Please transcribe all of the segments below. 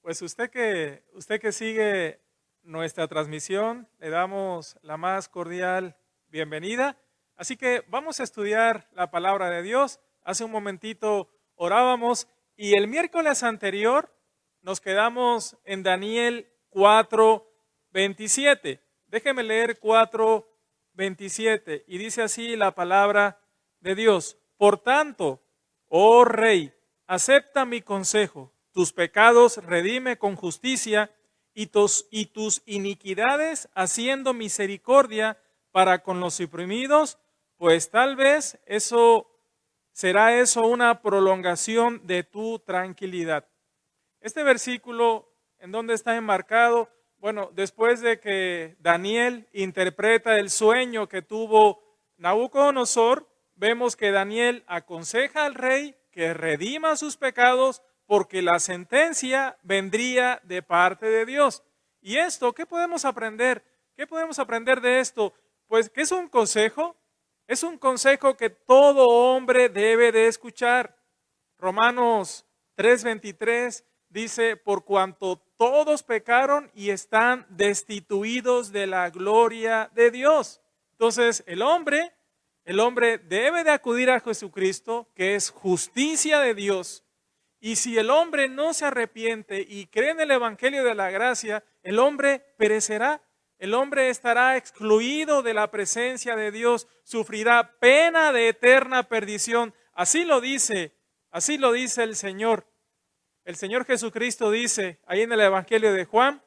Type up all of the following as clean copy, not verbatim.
Pues usted que sigue nuestra transmisión, le damos la más cordial bienvenida. Así que vamos a estudiar la palabra de Dios. Hace un momentito orábamos y el miércoles anterior nos quedamos en Daniel 4:27. Déjeme leer 4:27 y dice así la palabra de Dios. Por tanto, oh rey, acepta mi consejo. Tus pecados redime con justicia y tus iniquidades haciendo misericordia para con los oprimidos, pues tal vez será una prolongación de tu tranquilidad. Este versículo, ¿en dónde está enmarcado? Bueno, después de que Daniel interpreta el sueño que tuvo Nabucodonosor, vemos que Daniel aconseja al rey que redima sus pecados porque la sentencia vendría de parte de Dios. ¿Y esto qué podemos aprender? ¿Qué podemos aprender de esto? Pues que es un consejo que todo hombre debe de escuchar. Romanos 3:23 dice, por cuanto todos pecaron y están destituidos de la gloria de Dios. Entonces el hombre debe de acudir a Jesucristo, que es justicia de Dios. Y si el hombre no se arrepiente y cree en el Evangelio de la gracia, el hombre perecerá. El hombre estará excluido de la presencia de Dios, sufrirá pena de eterna perdición. Así lo dice el Señor. El Señor Jesucristo dice ahí en el Evangelio de Juan,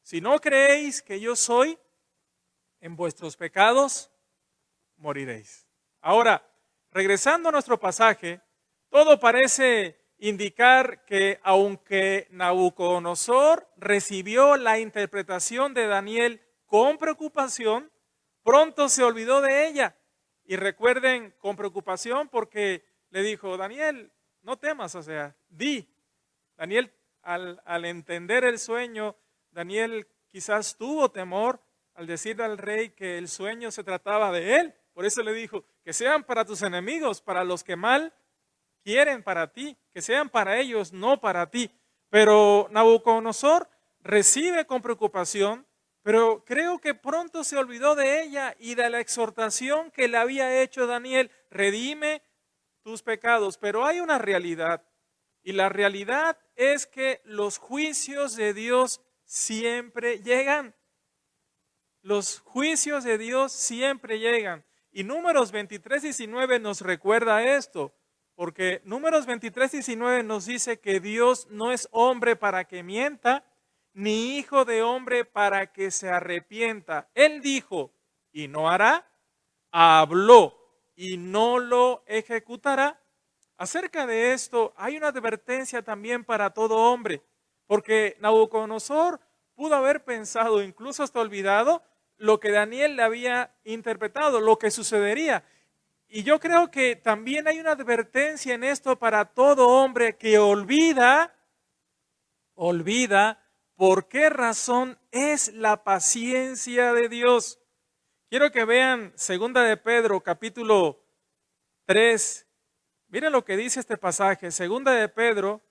si no creéis que yo soy, en vuestros pecados moriréis. Ahora, regresando a nuestro pasaje, todo parece indicar que aunque Nabucodonosor recibió la interpretación de Daniel con preocupación, pronto se olvidó de ella. Y recuerden, con preocupación porque le dijo, Daniel, no temas, di. Daniel, al entender el sueño, Daniel quizás tuvo temor al decirle al rey que el sueño se trataba de él. Por eso le dijo, que sean para tus enemigos, para los que mal quieren para ti, que sean para ellos, no para ti. Pero Nabucodonosor recibe con preocupación, pero creo que pronto se olvidó de ella y de la exhortación que le había hecho Daniel, redime tus pecados. Pero hay una realidad, y la realidad es que los juicios de Dios siempre llegan. Los juicios de Dios siempre llegan. Y Números 23:19 nos recuerda esto. Porque Números 23:19 nos dice que Dios no es hombre para que mienta, ni hijo de hombre para que se arrepienta. Él dijo y no hará, habló y no lo ejecutará. Acerca de esto hay una advertencia también para todo hombre, porque Nabucodonosor pudo haber pensado, incluso hasta olvidado, lo que Daniel le había interpretado, lo que sucedería. Y yo creo que también hay una advertencia en esto para todo hombre que olvida por qué razón es la paciencia de Dios. Quiero que vean 2 de Pedro capítulo 3. Miren lo que dice este pasaje, 2 de Pedro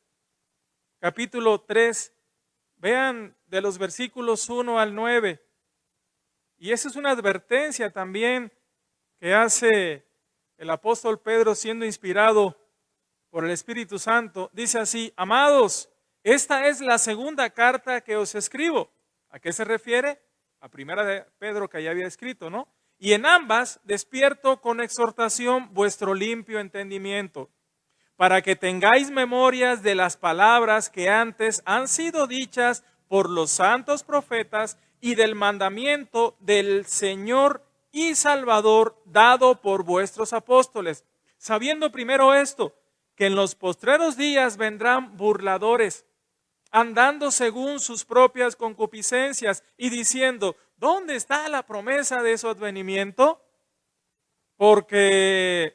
capítulo 3. Vean de los versículos 1 al 9. Y esa es una advertencia también que hace el apóstol Pedro siendo inspirado por el Espíritu Santo. Dice así, amados, esta es la segunda carta que os escribo. ¿A qué se refiere? A primera de Pedro que ya había escrito, ¿no? Y en ambas despierto con exhortación vuestro limpio entendimiento, para que tengáis memorias de las palabras que antes han sido dichas por los santos profetas y del mandamiento del Señor y Salvador dado por vuestros apóstoles, sabiendo primero esto, que en los postreros días vendrán burladores, andando según sus propias concupiscencias y diciendo, ¿dónde está la promesa de su advenimiento? Porque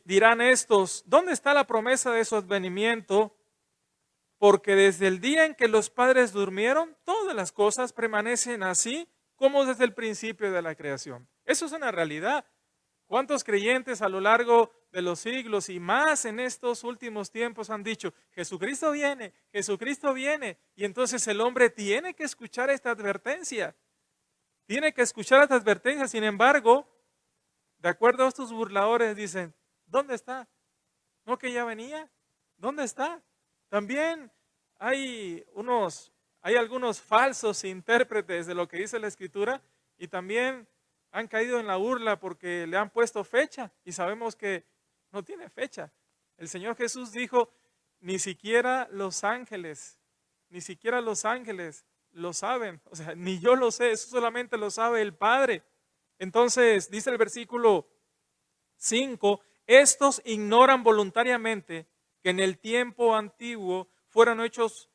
dirán estos, ¿dónde está la promesa de su advenimiento? Porque desde el día en que los padres durmieron, todas las cosas permanecen así como desde el principio de la creación. Eso es una realidad. ¿Cuántos creyentes a lo largo de los siglos y más en estos últimos tiempos han dicho, Jesucristo viene, Jesucristo viene? Y entonces el hombre tiene que escuchar esta advertencia. Tiene que escuchar esta advertencia. Sin embargo, de acuerdo a estos burladores, dicen, ¿dónde está? ¿No que ya venía? ¿Dónde está? También hay algunos falsos intérpretes de lo que dice la Escritura y también han caído en la burla porque le han puesto fecha y sabemos que no tiene fecha. El Señor Jesús dijo, ni siquiera los ángeles lo saben, o sea, ni yo lo sé, eso solamente lo sabe el Padre. Entonces, dice el versículo 5, estos ignoran voluntariamente que en el tiempo antiguo fueron hechos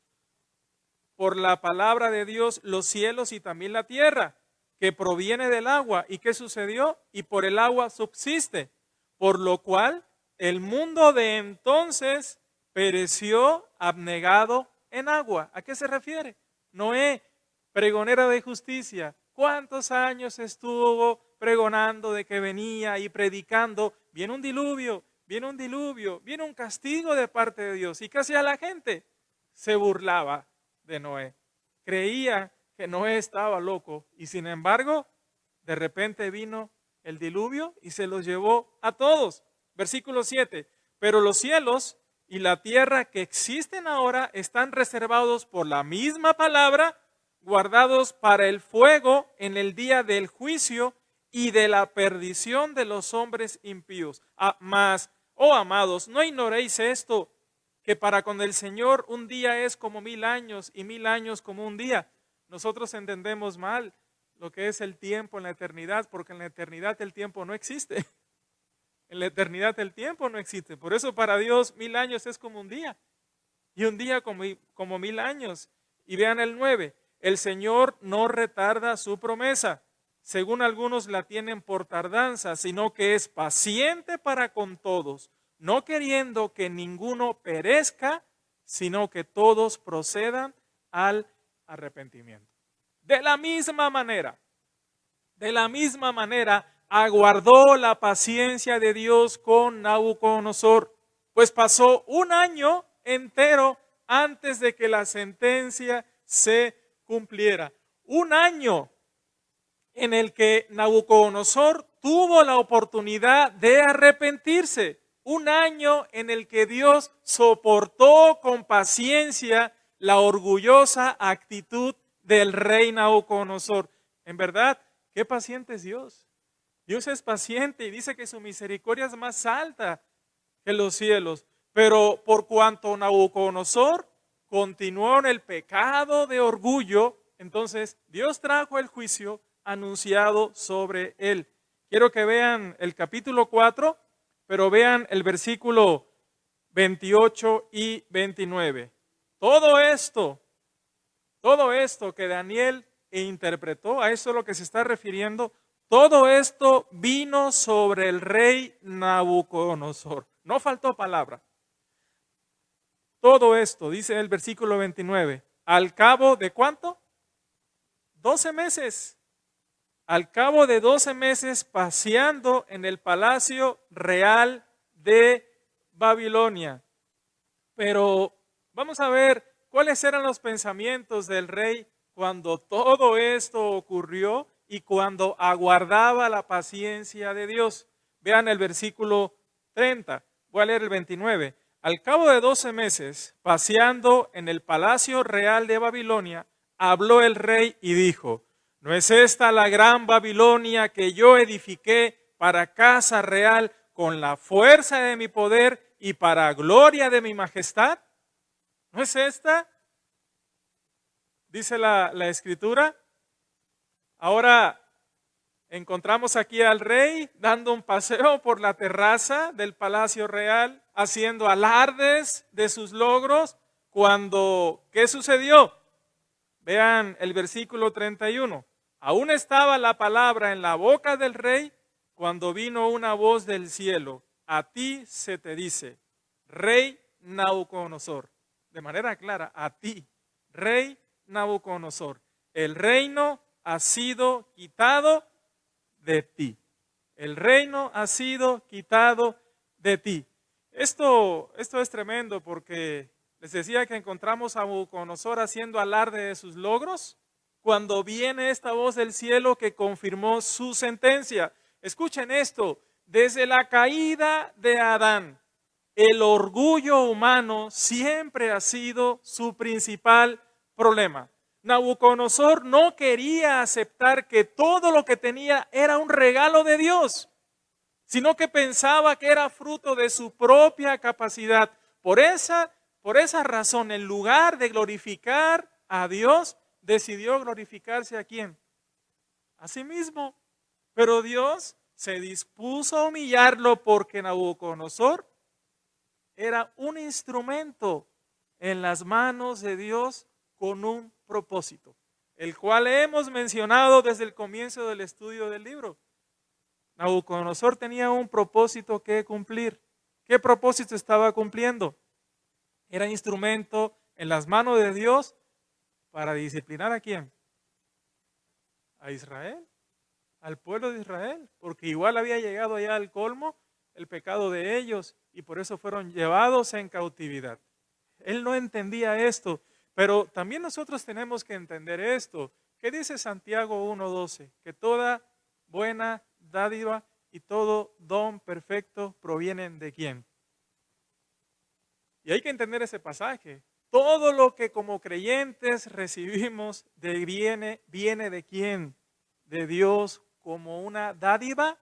por la palabra de Dios los cielos y también la tierra, que proviene del agua. ¿Y qué sucedió? Y por el agua subsiste, por lo cual el mundo de entonces pereció abnegado en agua. ¿A qué se refiere? Noé, pregonera de justicia, ¿cuántos años estuvo pregonando de que venía y predicando? Viene un diluvio, viene un diluvio, viene un castigo de parte de Dios. ¿Y qué hacía la gente? Se burlaba de Noé. Creía que Noé estaba loco y sin embargo, de repente vino el diluvio y se los llevó a todos. Versículo 7, pero los cielos y la tierra que existen ahora están reservados por la misma palabra, guardados para el fuego en el día del juicio y de la perdición de los hombres impíos. Mas, oh amados, no ignoréis esto, que para con el Señor un día es como 1000 años y 1000 años como un día. Nosotros entendemos mal lo que es el tiempo en la eternidad, porque en la eternidad el tiempo no existe. En la eternidad el tiempo no existe. Por eso para Dios 1000 años es como un día. Y un día como 1000 años. Y vean el 9. El Señor no retarda su promesa, según algunos la tienen por tardanza, sino que es paciente para con todos, no queriendo que ninguno perezca, sino que todos procedan al arrepentimiento. De la misma manera, aguardó la paciencia de Dios con Nabucodonosor, pues pasó un año entero antes de que la sentencia se cumpliera. Un año en el que Nabucodonosor tuvo la oportunidad de arrepentirse. Un año en el que Dios soportó con paciencia la orgullosa actitud del rey Nabucodonosor. En verdad, qué paciente es Dios. Dios es paciente y dice que su misericordia es más alta que los cielos. Pero por cuanto Nabucodonosor continuó en el pecado de orgullo, entonces Dios trajo el juicio anunciado sobre él. Quiero que vean el capítulo 4, pero vean el versículo 28 y 29. Todo esto que Daniel interpretó, a eso es lo que se está refiriendo, todo esto vino sobre el rey Nabucodonosor. No faltó palabra. Todo esto, dice el versículo 29, al cabo de ¿cuánto? 12 meses. Al cabo de 12 meses paseando en el palacio real de Babilonia. Pero vamos a ver cuáles eran los pensamientos del rey cuando todo esto ocurrió y cuando aguardaba la paciencia de Dios. Vean el versículo 30, voy a leer el 29. Al cabo de 12 meses, paseando en el palacio real de Babilonia, habló el rey y dijo, ¿no es esta la gran Babilonia que yo edifiqué para casa real con la fuerza de mi poder y para gloria de mi majestad? ¿No es esta? Dice la Escritura. Ahora encontramos aquí al rey dando un paseo por la terraza del palacio real, haciendo alardes de sus logros, cuando, ¿qué sucedió? Vean el versículo 31. Aún estaba la palabra en la boca del rey cuando vino una voz del cielo. A ti se te dice, rey Nabucodonosor. De manera clara, a ti, rey Nabucodonosor. El reino ha sido quitado de ti. el reino ha sido quitado de ti. Esto es tremendo porque les decía que encontramos a Nabucodonosor haciendo alarde de sus logros cuando viene esta voz del cielo que confirmó su sentencia. Escuchen esto, desde la caída de Adán, el orgullo humano siempre ha sido su principal problema. Nabucodonosor no quería aceptar que todo lo que tenía era un regalo de Dios, sino que pensaba que era fruto de su propia capacidad. Por esa razón, en lugar de glorificar a Dios, decidió glorificarse ¿a quién? A sí mismo. Pero Dios se dispuso a humillarlo porque Nabucodonosor era un instrumento en las manos de Dios con un propósito, el cual hemos mencionado desde el comienzo del estudio del libro. Nabucodonosor tenía un propósito que cumplir. ¿Qué propósito estaba cumpliendo? Era instrumento en las manos de Dios para disciplinar ¿a quién? A Israel, al pueblo de Israel, porque igual había llegado ya al colmo el pecado de ellos y por eso fueron llevados en cautividad. Él no entendía esto, pero también nosotros tenemos que entender esto. ¿Qué dice Santiago 1:12? Que toda buena dádiva y todo don perfecto provienen ¿de quién? Y hay que entender ese pasaje. Todo lo que como creyentes recibimos viene ¿de quién? De Dios como una dádiva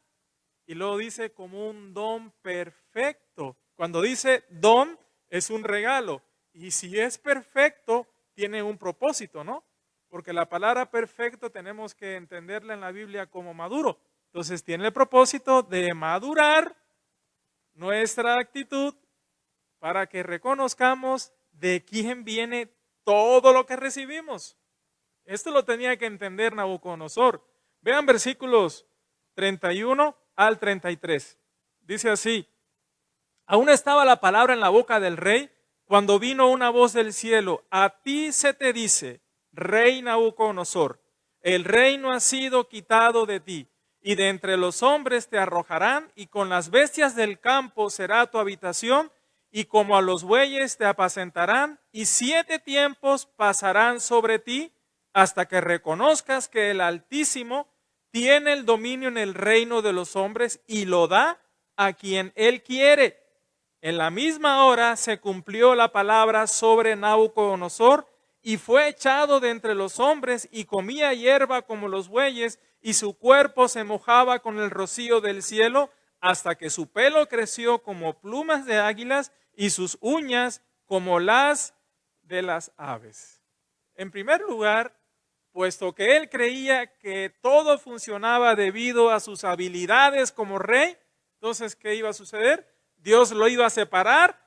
y luego dice como un don perfecto. Cuando dice don es un regalo y si es perfecto tiene un propósito, ¿no? Porque la palabra perfecto tenemos que entenderla en la Biblia como maduro. Entonces tiene el propósito de madurar nuestra actitud para que reconozcamos de quién viene todo lo que recibimos. Esto lo tenía que entender Nabucodonosor. Vean versículos 31 al 33. Dice así: aún estaba la palabra en la boca del rey cuando vino una voz del cielo: a ti se te dice, rey Nabucodonosor, el reino ha sido quitado de ti, y de entre los hombres te arrojarán, y con las bestias del campo será tu habitación, y como a los bueyes te apacentarán, y 7 tiempos pasarán sobre ti, hasta que reconozcas que el Altísimo tiene el dominio en el reino de los hombres y lo da a quien él quiere. En la misma hora se cumplió la palabra sobre Nabucodonosor y fue echado de entre los hombres y comía hierba como los bueyes y su cuerpo se mojaba con el rocío del cielo hasta que su pelo creció como plumas de águilas y sus uñas como las de las aves. En primer lugar, puesto que él creía que todo funcionaba debido a sus habilidades como rey, entonces, ¿qué iba a suceder? Dios lo iba a separar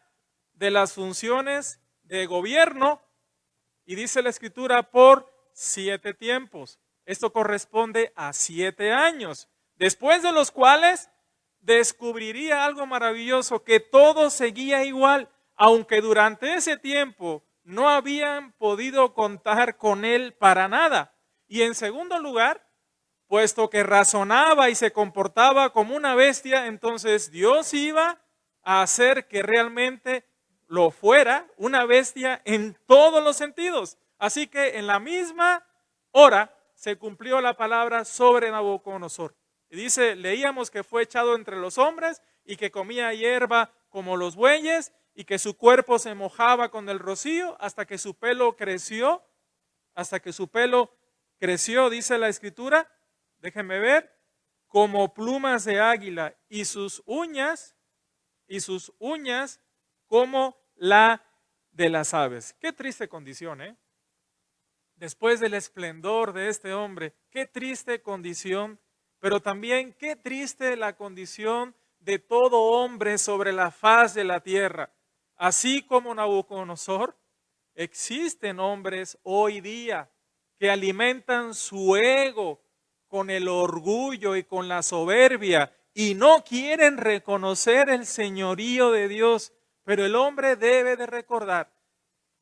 de las funciones de gobierno y dice la Escritura por 7 tiempos. Esto corresponde a 7 años, después de los cuales descubriría algo maravilloso, que todo seguía igual, aunque durante ese tiempo no habían podido contar con él para nada. Y en segundo lugar, puesto que razonaba y se comportaba como una bestia, entonces Dios iba a hacer que realmente lo fuera una bestia en todos los sentidos. Así que en la misma hora se cumplió la palabra sobre Nabucodonosor. Y dice, leíamos que fue echado entre los hombres y que comía hierba como los bueyes y que su cuerpo se mojaba con el rocío hasta que su pelo creció, dice la Escritura, déjenme ver, como plumas de águila y sus uñas como la de las aves. Qué triste condición, ¿eh? Después del esplendor de este hombre, qué triste condición, pero también qué triste la condición de todo hombre sobre la faz de la tierra. Así como Nabucodonosor, existen hombres hoy día que alimentan su ego con el orgullo y con la soberbia y no quieren reconocer el señorío de Dios. Pero el hombre debe de recordar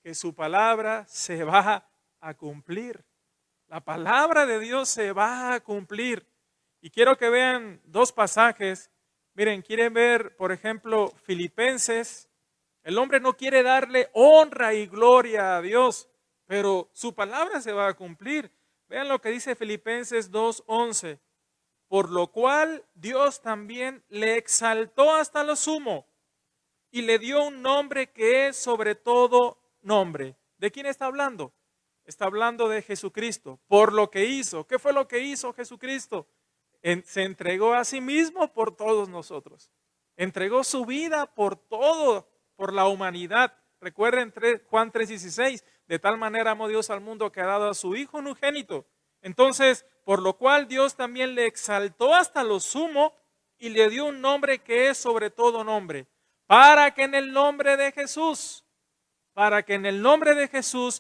que su palabra se va a cumplir. La palabra de Dios se va a cumplir. Y quiero que vean dos pasajes. Miren, quieren ver, por ejemplo, Filipenses. El hombre no quiere darle honra y gloria a Dios, pero su palabra se va a cumplir. Vean lo que dice Filipenses 2:11. Por lo cual Dios también le exaltó hasta lo sumo y le dio un nombre que es sobre todo nombre. ¿De quién está hablando? Está hablando de Jesucristo, por lo que hizo. ¿Qué fue lo que hizo Jesucristo? Se entregó a sí mismo por todos nosotros. Entregó su vida por todo, por la humanidad. Recuerden Juan 3:16, de tal manera amó Dios al mundo que ha dado a su Hijo unigénito. Entonces, por lo cual Dios también le exaltó hasta lo sumo y le dio un nombre que es sobre todo nombre, para que en el nombre de Jesús,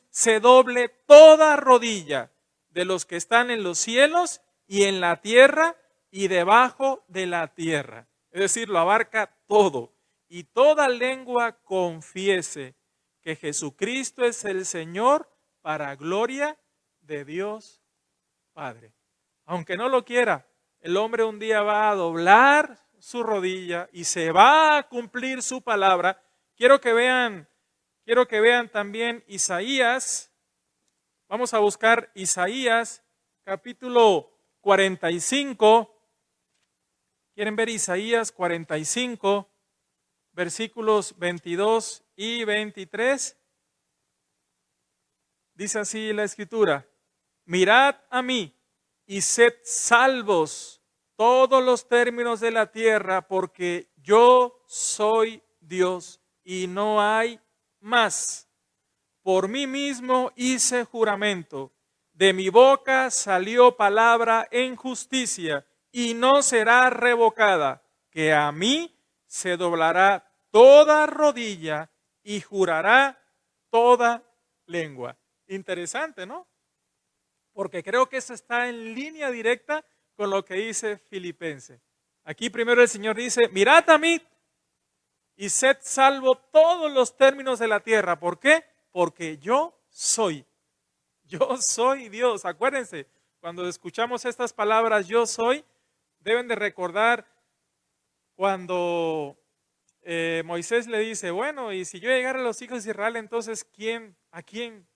se doble toda rodilla de los que están en los cielos y en la tierra y debajo de la tierra. Es decir, lo abarca todo. Y toda lengua confiese que Jesucristo es el Señor para gloria de Dios Padre. Aunque no lo quiera, el hombre un día va a doblar su rodilla y se va a cumplir su palabra. Quiero que vean también Isaías. Vamos a buscar Isaías capítulo 45. ¿Quieren ver Isaías 45, versículos 22 y 23? Dice así la Escritura: mirad a mí y sed salvos todos los términos de la tierra, porque yo soy Dios y no hay más. Por mí mismo hice juramento, de mi boca salió palabra en justicia y no será revocada, que a mí se doblará toda rodilla y jurará toda lengua. Interesante, ¿no? Porque creo que eso está en línea directa con lo que dice Filipenses. Aquí primero el Señor dice: mirad a mí y sed salvo todos los términos de la tierra. ¿Por qué? Porque yo soy Dios. Acuérdense, cuando escuchamos estas palabras, yo soy, deben de recordar cuando Moisés le dice: bueno, y si yo llegara a los hijos de Israel, entonces ¿a quién?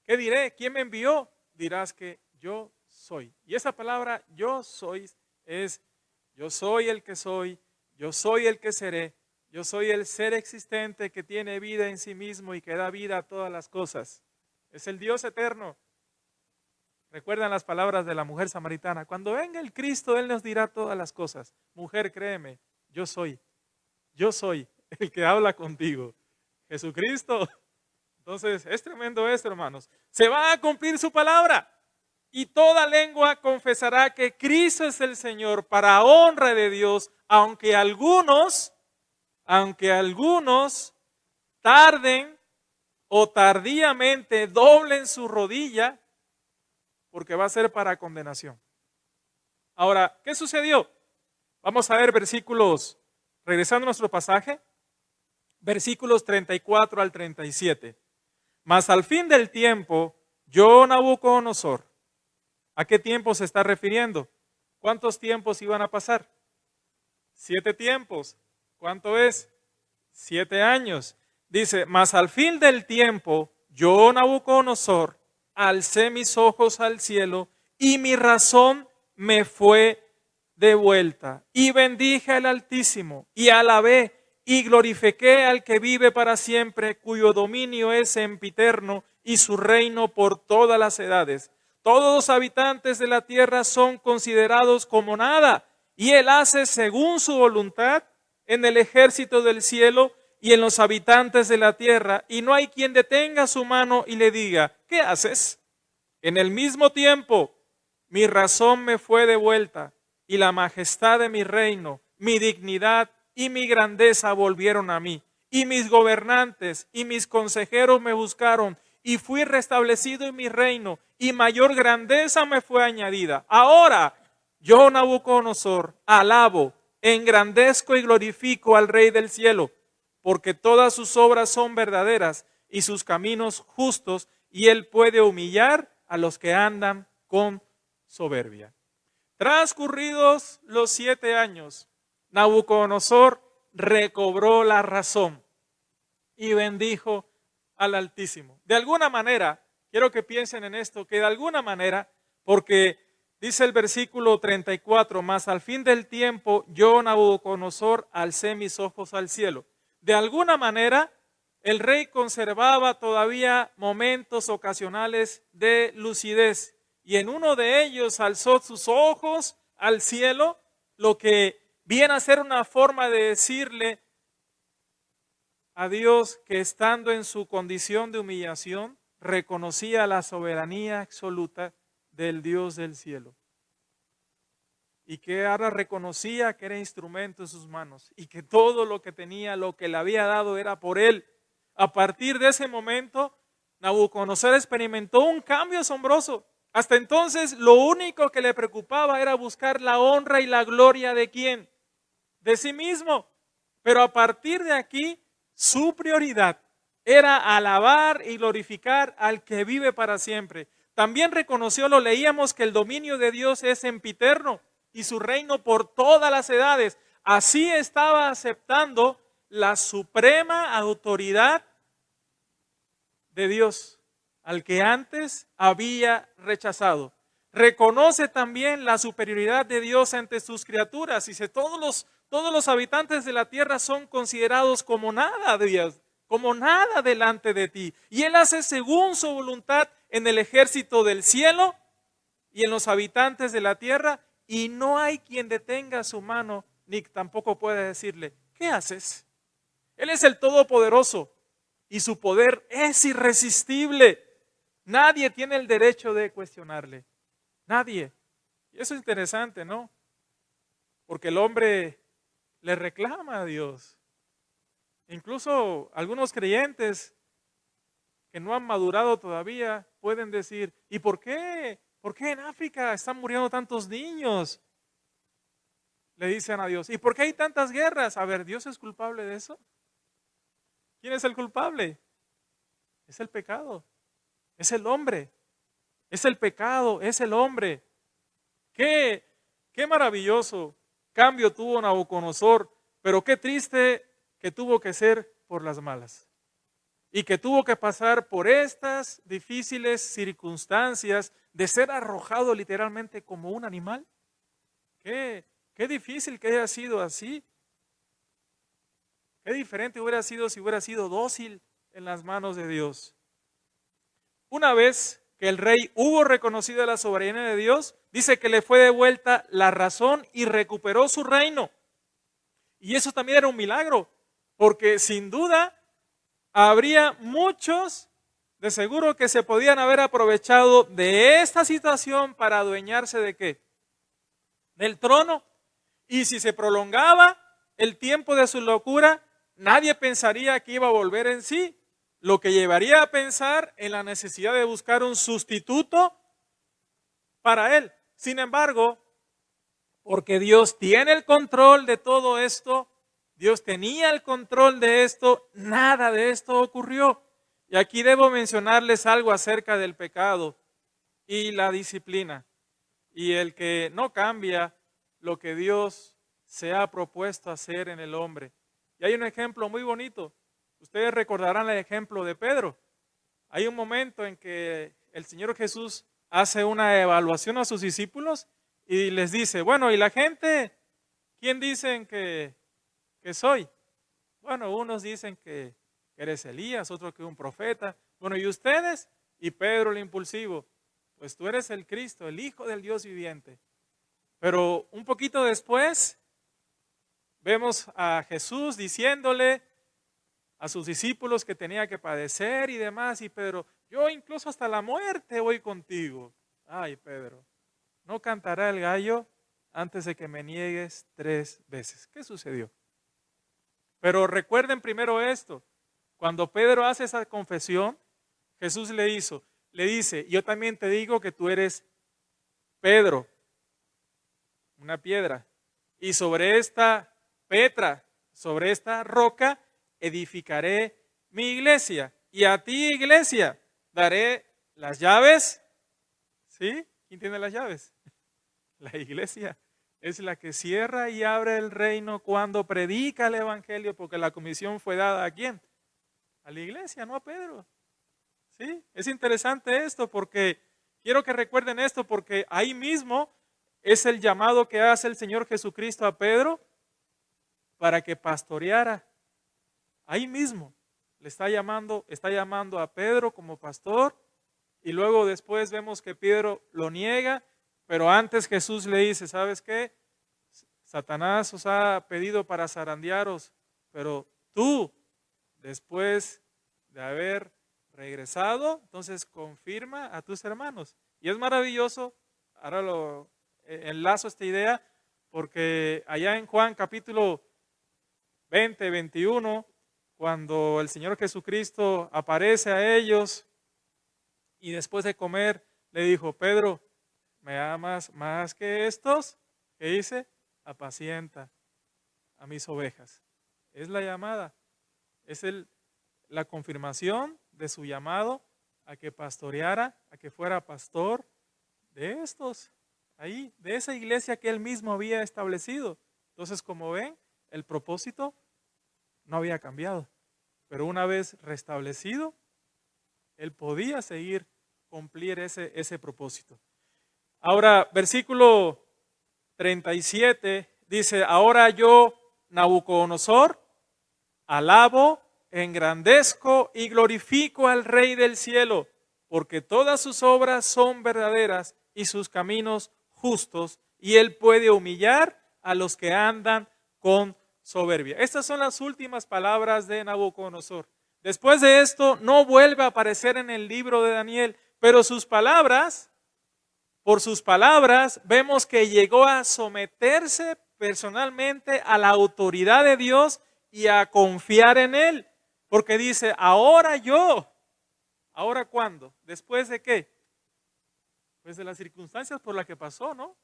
¿Qué diré? ¿Quién me envió? Dirás que yo soy. Y esa palabra yo soy es: yo soy el que soy, yo soy el que seré, yo soy el ser existente que tiene vida en sí mismo y que da vida a todas las cosas. Es el Dios eterno. Recuerdan las palabras de la mujer samaritana: cuando venga el Cristo, Él nos dirá todas las cosas. Mujer, créeme, yo soy el que habla contigo. Jesucristo. Entonces, es tremendo esto, hermanos. Se va a cumplir su palabra y toda lengua confesará que Cristo es el Señor, para honra de Dios, aunque algunos tarden o tardíamente doblen su rodilla, porque va a ser para condenación. Ahora, ¿qué sucedió? Vamos a ver versículos, regresando a nuestro pasaje, versículos 34 al 37. Mas al fin del tiempo, yo, Nabucodonosor. ¿A qué tiempo se está refiriendo? ¿Cuántos tiempos iban a pasar? 7 tiempos. ¿Cuánto es? 7 años. Dice: mas al fin del tiempo, yo, Nabucodonosor, alcé mis ojos al cielo y mi razón me fue devuelta. Y bendije al Altísimo y alabé y glorifiqué al que vive para siempre, cuyo dominio es sempiterno y su reino por todas las edades. Todos los habitantes de la tierra son considerados como nada, y Él hace según su voluntad en el ejército del cielo y en los habitantes de la tierra, y no hay quien detenga su mano y le diga: ¿qué haces? En el mismo tiempo, mi razón me fue devuelta, y la majestad de mi reino, mi dignidad y mi grandeza volvieron a mí. Y mis gobernantes y mis consejeros me buscaron, y fui restablecido en mi reino, y mayor grandeza me fue añadida. Ahora, yo, Nabucodonosor, alabo, engrandezco y glorifico al Rey del cielo, porque todas sus obras son verdaderas y sus caminos justos, y Él puede humillar a los que andan con soberbia. Transcurridos los 7 años, Nabucodonosor recobró la razón y bendijo al Altísimo. De alguna manera, quiero que piensen en esto, que de alguna manera, porque dice el versículo 34, mas al fin del tiempo yo, Nabucodonosor, alcé mis ojos al cielo. De alguna manera, el rey conservaba todavía momentos ocasionales de lucidez y en uno de ellos alzó sus ojos al cielo, lo que viene a ser una forma de decirle a Dios que estando en su condición de humillación, reconocía la soberanía absoluta del Dios del cielo. Y que ahora reconocía que era instrumento en sus manos y que todo lo que tenía, lo que le había dado era por él. A partir de ese momento, Nabucodonosor experimentó un cambio asombroso. Hasta entonces, lo único que le preocupaba era buscar la honra y la gloria de ¿quién? De sí mismo. Pero a partir de aquí, su prioridad era alabar y glorificar al que vive para siempre. También reconoció, lo leíamos, que el dominio de Dios es sempiterno y su reino por todas las edades. Así estaba aceptando la suprema autoridad de Dios, al que antes había rechazado. Reconoce también la superioridad de Dios ante sus criaturas. Dice, todos los habitantes de la tierra son considerados como nada, Dios, como nada delante de ti. Y Él hace según su voluntad en el ejército del cielo y en los habitantes de la tierra, y no hay quien detenga su mano, ni tampoco puede decirle, ¿qué haces? Él es el Todopoderoso y su poder es irresistible. Nadie tiene el derecho de cuestionarle. Nadie. Y eso es interesante, ¿no? Porque el hombre le reclama a Dios. Incluso algunos creyentes que no han madurado todavía pueden decir, ¿y por qué? ¿Por qué en África están muriendo tantos niños? Le dicen a Dios, ¿y por qué hay tantas guerras? A ver, ¿Dios es culpable de eso? ¿Quién es el culpable? Es el pecado, es el hombre, es el pecado, es el hombre. Qué maravilloso cambio tuvo Nabucodonosor, pero qué triste que tuvo que ser por las malas. Y que tuvo que pasar por estas difíciles circunstancias de ser arrojado literalmente como un animal. Qué difícil que haya sido así. Qué diferente hubiera sido si hubiera sido dócil en las manos de Dios. Una vez que el rey hubo reconocido la soberanía de Dios, dice que le fue devuelta la razón y recuperó su reino. Y eso también era un milagro, porque sin duda habría muchos, de seguro, que se podían haber aprovechado de esta situación para adueñarse de ¿qué? Del trono. Y si se prolongaba el tiempo de su locura, nadie pensaría que iba a volver en sí, lo que llevaría a pensar en la necesidad de buscar un sustituto para él. Sin embargo, porque Dios tiene el control de todo esto, Dios tenía el control de esto, nada de esto ocurrió. Y aquí debo mencionarles algo acerca del pecado y la disciplina. Y el que no cambia lo que Dios se ha propuesto hacer en el hombre. Y hay un ejemplo muy bonito. Ustedes recordarán el ejemplo de Pedro. Hay un momento en que el Señor Jesús hace una evaluación a sus discípulos y les dice, bueno, ¿y la gente? ¿Quién dicen que soy? Bueno, unos dicen que eres Elías, otros que un profeta. Bueno, ¿y ustedes? Y Pedro el impulsivo, pues tú eres el Cristo, el Hijo del Dios viviente. Pero un poquito después vemos a Jesús diciéndole a sus discípulos que tenía que padecer y demás, y Pedro, yo incluso hasta la muerte voy contigo. Ay, Pedro, no cantará el gallo antes de que me niegues 3 veces. ¿Qué sucedió? Pero recuerden primero esto, cuando Pedro hace esa confesión, Jesús le dice, yo también te digo que tú eres Pedro, una piedra, y sobre esta Petra, sobre esta roca, edificaré mi iglesia, y a ti, iglesia, daré las llaves. ¿Sí? ¿Quién tiene las llaves? La iglesia es la que cierra y abre el reino cuando predica el evangelio, porque la comisión fue dada ¿a quién? A la iglesia, no a Pedro. ¿Sí? Es interesante esto porque quiero que recuerden esto porque ahí mismo es el llamado que hace el Señor Jesucristo a Pedro para que pastoreara. Ahí mismo le está llamando a Pedro como pastor y luego después vemos que Pedro lo niega, pero antes Jesús le dice, ¿sabes qué? Satanás os ha pedido para zarandearos, pero tú, después de haber regresado, entonces confirma a tus hermanos. Y es maravilloso, ahora lo enlazo esta idea, porque allá en Juan capítulo 20, 21, cuando el Señor Jesucristo aparece a ellos y después de comer le dijo, Pedro, ¿me amas más que estos? ¿Qué dice? Apacienta a mis ovejas. Es la llamada, es la confirmación de su llamado a que pastoreara, a que fuera pastor de estos, ahí, de esa iglesia que él mismo había establecido. Entonces, como ven, el propósito no había cambiado, pero una vez restablecido, él podía seguir cumplir ese propósito. Ahora, versículo 37 dice, ahora yo, Nabucodonosor, alabo, engrandezco y glorifico al Rey del cielo, porque todas sus obras son verdaderas y sus caminos justos, y él puede humillar a los que andan con soberbia. Estas son las últimas palabras de Nabucodonosor. Después de esto no vuelve a aparecer en el libro de Daniel, pero por sus palabras, vemos que llegó a someterse personalmente a la autoridad de Dios y a confiar en Él. Porque dice, ahora yo, ¿ahora cuándo? ¿Después de qué? Pues de las circunstancias por las que pasó, ¿no?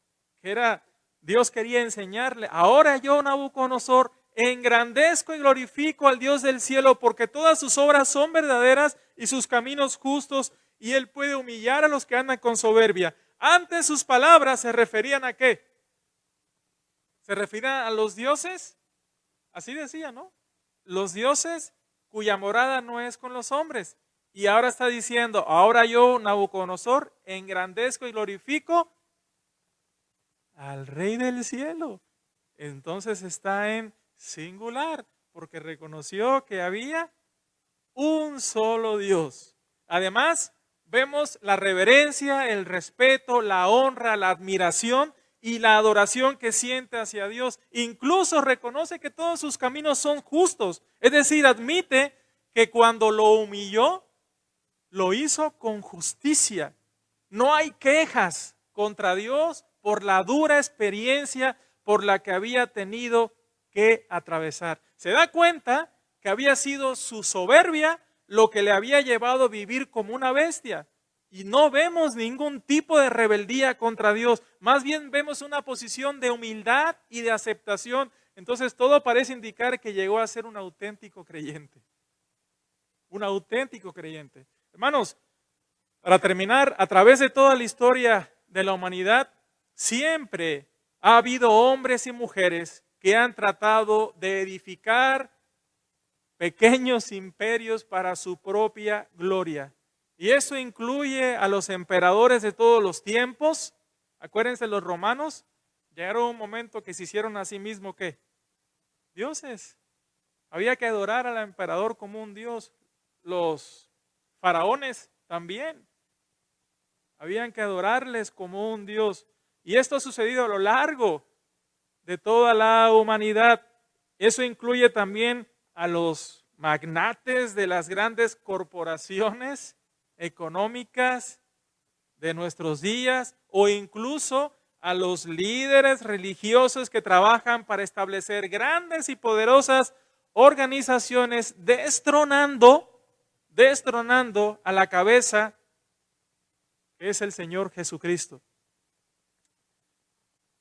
Que era, Dios quería enseñarle, ahora yo, Nabucodonosor, engrandezco y glorifico al Dios del cielo, porque todas sus obras son verdaderas y sus caminos justos, y Él puede humillar a los que andan con soberbia. Antes sus palabras se referían ¿a qué? Se referían a los dioses, así decía, ¿no? Los dioses cuya morada no es con los hombres. Y ahora está diciendo, ahora yo, Nabucodonosor, engrandezco y glorifico al Rey del cielo. Entonces está en singular, porque reconoció que había un solo Dios. Además, vemos la reverencia, el respeto, la honra, la admiración y la adoración que siente hacia Dios. Incluso reconoce que todos sus caminos son justos. Es decir, admite que cuando lo humilló, lo hizo con justicia. No hay quejas contra Dios por la dura experiencia por la que había tenido que atravesar. Se da cuenta que había sido su soberbia lo que le había llevado a vivir como una bestia. Y no vemos ningún tipo de rebeldía contra Dios. Más bien vemos una posición de humildad y de aceptación. Entonces todo parece indicar que llegó a ser un auténtico creyente. Un auténtico creyente. Hermanos, para terminar, a través de toda la historia de la humanidad, siempre ha habido hombres y mujeres que han tratado de edificar pequeños imperios para su propia gloria. Y eso incluye a los emperadores de todos los tiempos. Acuérdense, los romanos llegaron a un momento que se hicieron a sí mismos ¿qué? Dioses. Había que adorar al emperador como un dios. Los faraones también. Habían que adorarles como un dios. Y esto ha sucedido a lo largo de toda la humanidad. Eso incluye también a los magnates de las grandes corporaciones económicas de nuestros días o incluso a los líderes religiosos que trabajan para establecer grandes y poderosas organizaciones destronando a la cabeza que es el Señor Jesucristo.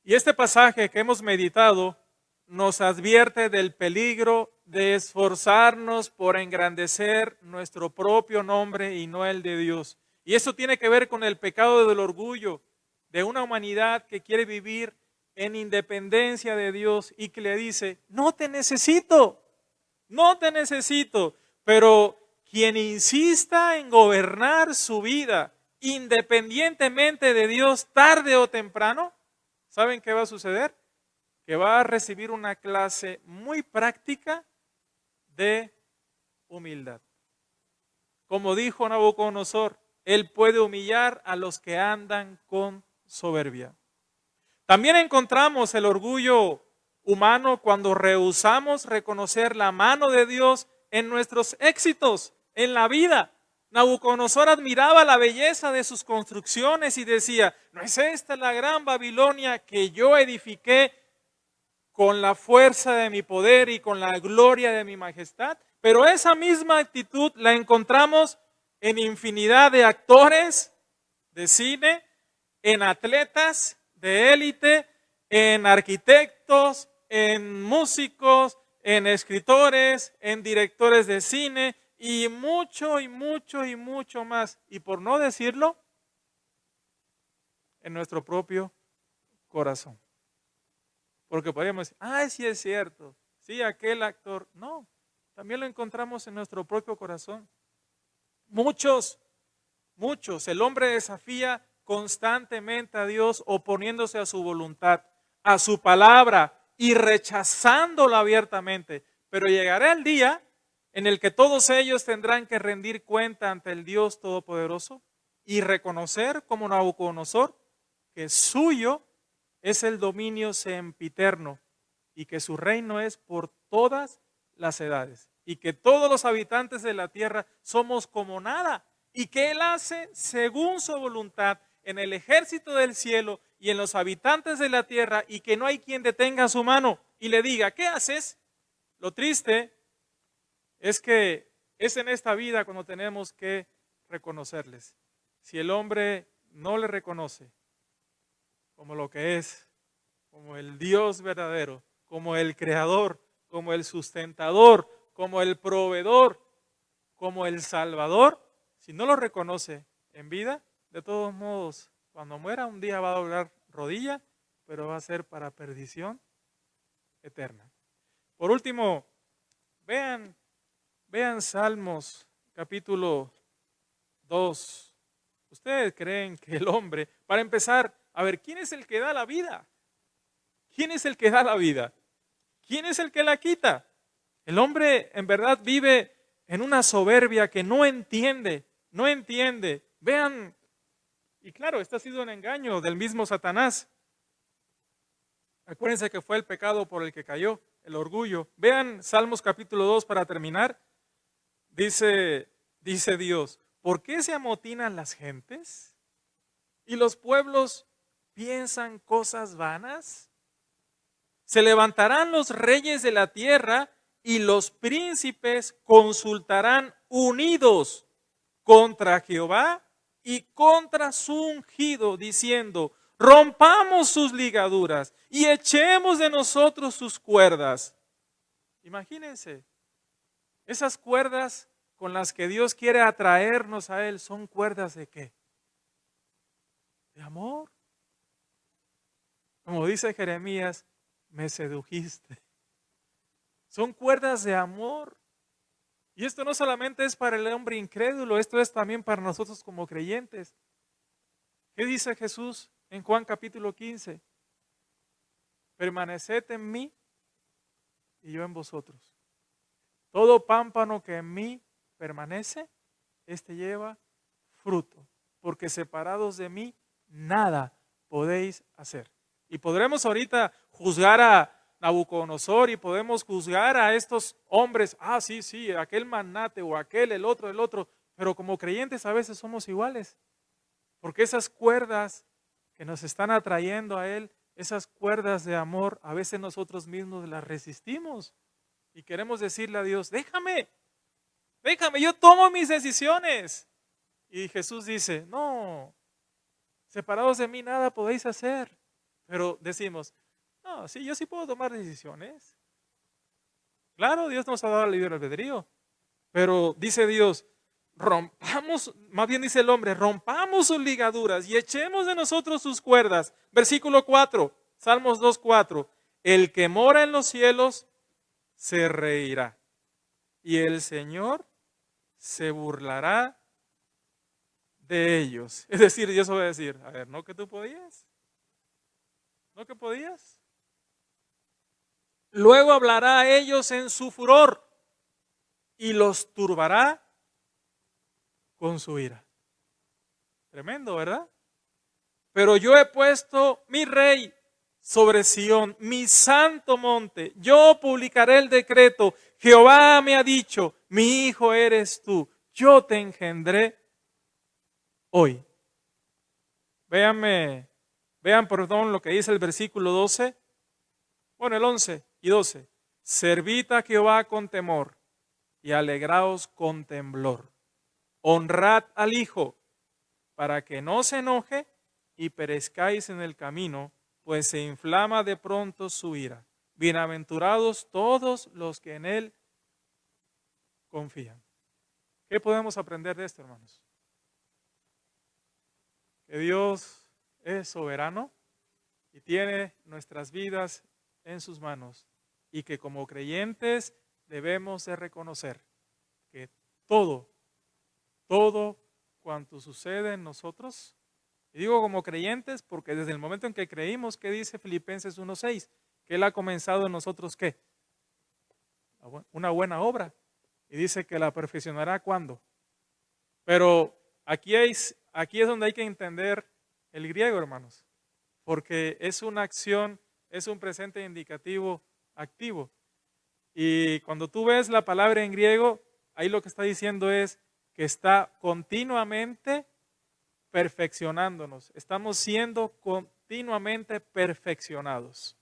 Y este pasaje que hemos meditado nos advierte del peligro de esforzarnos por engrandecer nuestro propio nombre y no el de Dios. Y eso tiene que ver con el pecado del orgullo. de una humanidad que quiere vivir en independencia de Dios y que le dice, no te necesito, no te necesito. Pero quien insista en gobernar su vida independientemente de Dios, tarde o temprano, ¿saben qué va a suceder? Que va a recibir una clase muy práctica de humildad. Como dijo Nabucodonosor, él puede humillar a los que andan con soberbia. También encontramos el orgullo humano cuando rehusamos reconocer la mano de Dios en nuestros éxitos, en la vida. Nabucodonosor admiraba la belleza de sus construcciones y decía, ¿no es esta la gran Babilonia que yo edifiqué con la fuerza de mi poder y con la gloria de mi majestad? Pero esa misma actitud la encontramos en infinidad de actores de cine, en atletas de élite, en arquitectos, en músicos, en escritores, en directores de cine y mucho y mucho y mucho más. Y por no decirlo, en nuestro propio corazón. Porque podríamos decir, sí es cierto, sí, aquel actor. No, también lo encontramos en nuestro propio corazón. Muchos, el hombre desafía constantemente a Dios oponiéndose a su voluntad, a su palabra y rechazándola abiertamente. Pero llegará el día en el que todos ellos tendrán que rendir cuenta ante el Dios Todopoderoso y reconocer como Nabucodonosor que suyo es el dominio sempiterno y que su reino es por todas las edades y que todos los habitantes de la tierra somos como nada y que Él hace según su voluntad en el ejército del cielo y en los habitantes de la tierra y que no hay quien detenga su mano y le diga, ¿qué haces? Lo triste es que es en esta vida cuando tenemos que reconocerles. Si el hombre no le reconoce como lo que es, como el Dios verdadero, como el creador, como el sustentador, como el proveedor, como el salvador, si no lo reconoce en vida, de todos modos, cuando muera un día va a doblar rodilla, pero va a ser para perdición eterna. Por último, vean Salmos capítulo 2. ¿Ustedes creen que el hombre, para empezar, a ver, ¿quién es el que da la vida? ¿Quién es el que da la vida? ¿Quién es el que la quita? El hombre en verdad vive en una soberbia que no entiende. Vean, y claro, este ha sido un engaño del mismo Satanás. Acuérdense que fue el pecado por el que cayó, el orgullo. Vean Salmos capítulo 2 para terminar. Dice Dios, ¿por qué se amotinan las gentes? ¿Y los pueblos piensan cosas vanas? Se levantarán los reyes de la tierra y los príncipes consultarán unidos contra Jehová y contra su ungido, diciendo, rompamos sus ligaduras y echemos de nosotros sus cuerdas. Imagínense, esas cuerdas con las que Dios quiere atraernos a Él, ¿son cuerdas de qué? De amor. Como dice Jeremías, me sedujiste. Son cuerdas de amor. Y esto no solamente es para el hombre incrédulo, esto es también para nosotros como creyentes. ¿Qué dice Jesús en Juan capítulo 15? Permaneced en mí y yo en vosotros. Todo pámpano que en mí permanece, este lleva fruto, porque separados de mí nada podéis hacer. Y podremos ahorita juzgar a Nabucodonosor y podemos juzgar a estos hombres, sí, aquel magnate o aquel, el otro, pero como creyentes a veces somos iguales, porque esas cuerdas que nos están atrayendo a Él, esas cuerdas de amor, a veces nosotros mismos las resistimos y queremos decirle a Dios, déjame, yo tomo mis decisiones. Y Jesús dice, no, separados de mí nada podéis hacer. Pero decimos, no, sí, yo sí puedo tomar decisiones. Claro, Dios nos ha dado el libre albedrío. Pero dice Dios, rompamos, más bien dice el hombre, rompamos sus ligaduras y echemos de nosotros sus cuerdas. Versículo 4, Salmos 2:4. El que mora en los cielos se reirá y el Señor se burlará de ellos. Es decir, Dios va a decir, a ver, ¿no que tú podías? ¿No que podías? Luego hablará a ellos en su furor y los turbará con su ira. Tremendo, ¿verdad? Pero yo he puesto mi rey sobre Sión, mi santo monte. Yo publicaré el decreto. Jehová me ha dicho, mi hijo eres tú. Yo te engendré hoy. Vean, perdón, lo que dice el versículo 12. Bueno, el 11 y 12. Servid a Jehová con temor y alegraos con temblor. Honrad al Hijo para que no se enoje y perezcáis en el camino, pues se inflama de pronto su ira. Bienaventurados todos los que en Él confían. ¿Qué podemos aprender de esto, hermanos? Que Dios es soberano y tiene nuestras vidas en sus manos y que como creyentes debemos de reconocer que todo cuanto sucede en nosotros, y digo como creyentes porque desde el momento en que creímos, ¿qué dice Filipenses 1:6? Que Él ha comenzado en nosotros, ¿qué? Una buena obra. Y dice que la perfeccionará, ¿cuándo? Pero aquí es donde hay que entender el griego, hermanos, porque es una acción, es un presente indicativo activo. Y cuando tú ves la palabra en griego, ahí lo que está diciendo es que está continuamente perfeccionándonos. Estamos siendo continuamente perfeccionados.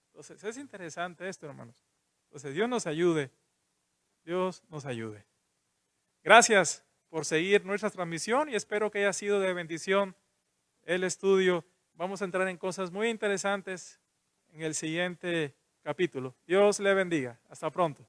Entonces, es interesante esto, hermanos. Entonces, Dios nos ayude. Dios nos ayude. Gracias por seguir nuestra transmisión y espero que haya sido de bendición el estudio. Vamos a entrar en cosas muy interesantes en el siguiente capítulo. Dios le bendiga. Hasta pronto.